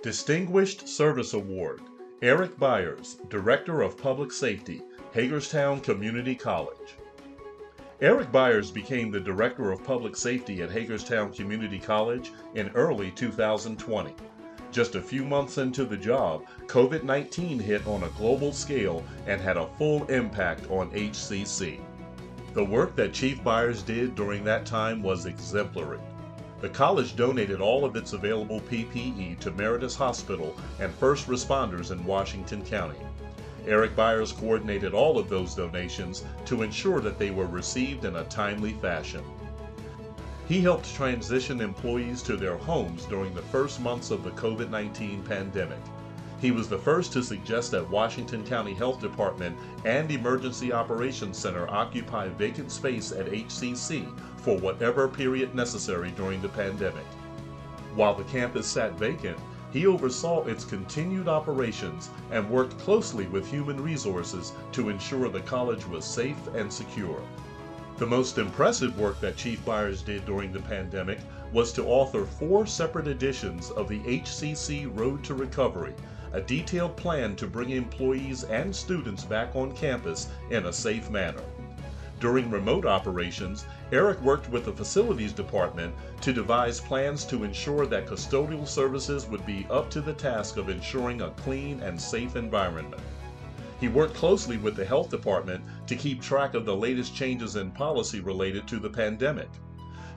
Distinguished Service Award, Eric Byers, Director of Public Safety, Hagerstown Community College. Eric Byers became the Director of Public Safety at Hagerstown Community College in early 2020. Just a few months into the job, COVID-19 hit on a global scale and had a full impact on HCC. The work that Chief Byers did during that time was exemplary. The college donated all of its available PPE to Meritus Hospital and first responders in Washington County. Eric Byers coordinated all of those donations to ensure that they were received in a timely fashion. He helped transition employees to their homes during the first months of the COVID-19 pandemic. He was the first to suggest that Washington County Health Department and Emergency Operations Center occupy vacant space at HCC for whatever period necessary during the pandemic. While the campus sat vacant, he oversaw its continued operations and worked closely with human resources to ensure the college was safe and secure. The most impressive work that Chief Byers did during the pandemic was to author 4 separate editions of the HCC Road to Recovery, a detailed plan to bring employees and students back on campus in a safe manner. During remote operations, Eric worked with the facilities department to devise plans to ensure that custodial services would be up to the task of ensuring a clean and safe environment. He worked closely with the health department to keep track of the latest changes in policy related to the pandemic.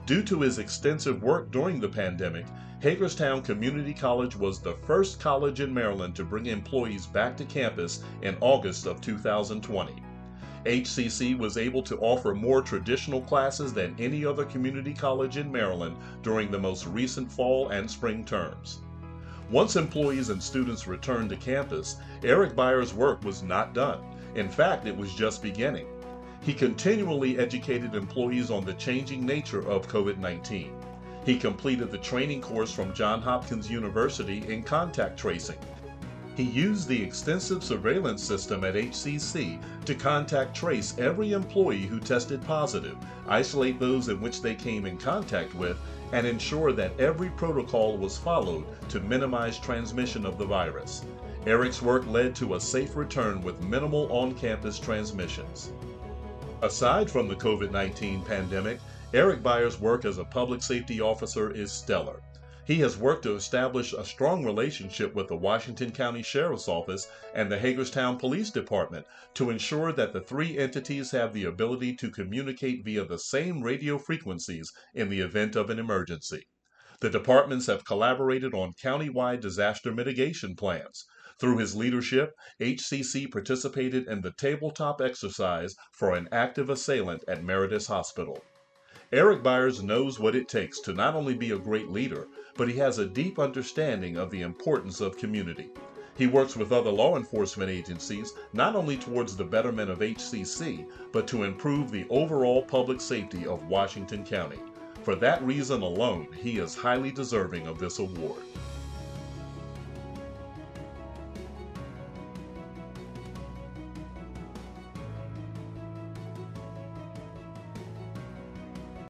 Due to his extensive work during the pandemic, Hagerstown Community College was the first college in Maryland to bring employees back to campus in August of 2020. HCC was able to offer more traditional classes than any other community college in Maryland during the most recent fall and spring terms. Once employees and students returned to campus, Eric Byers' work was not done. In fact, it was just beginning. He continually educated employees on the changing nature of COVID-19. He completed the training course from Johns Hopkins University in contact tracing. He used the extensive surveillance system at HCC to contact trace every employee who tested positive, isolate those in which they came in contact with, and ensure that every protocol was followed to minimize transmission of the virus. Eric's work led to a safe return with minimal on-campus transmissions. Aside from the COVID-19 pandemic, Eric Byers' work as a public safety officer is stellar. He has worked to establish a strong relationship with the Washington County Sheriff's Office and the Hagerstown Police Department to ensure that the 3 entities have the ability to communicate via the same radio frequencies in the event of an emergency. The departments have collaborated on countywide disaster mitigation plans. Through his leadership, HCC participated in the tabletop exercise for an active assailant at Meritus Hospital. Eric Byers knows what it takes to not only be a great leader, but he has a deep understanding of the importance of community. He works with other law enforcement agencies not only towards the betterment of HCC, but to improve the overall public safety of Washington County. For that reason alone, he is highly deserving of this award.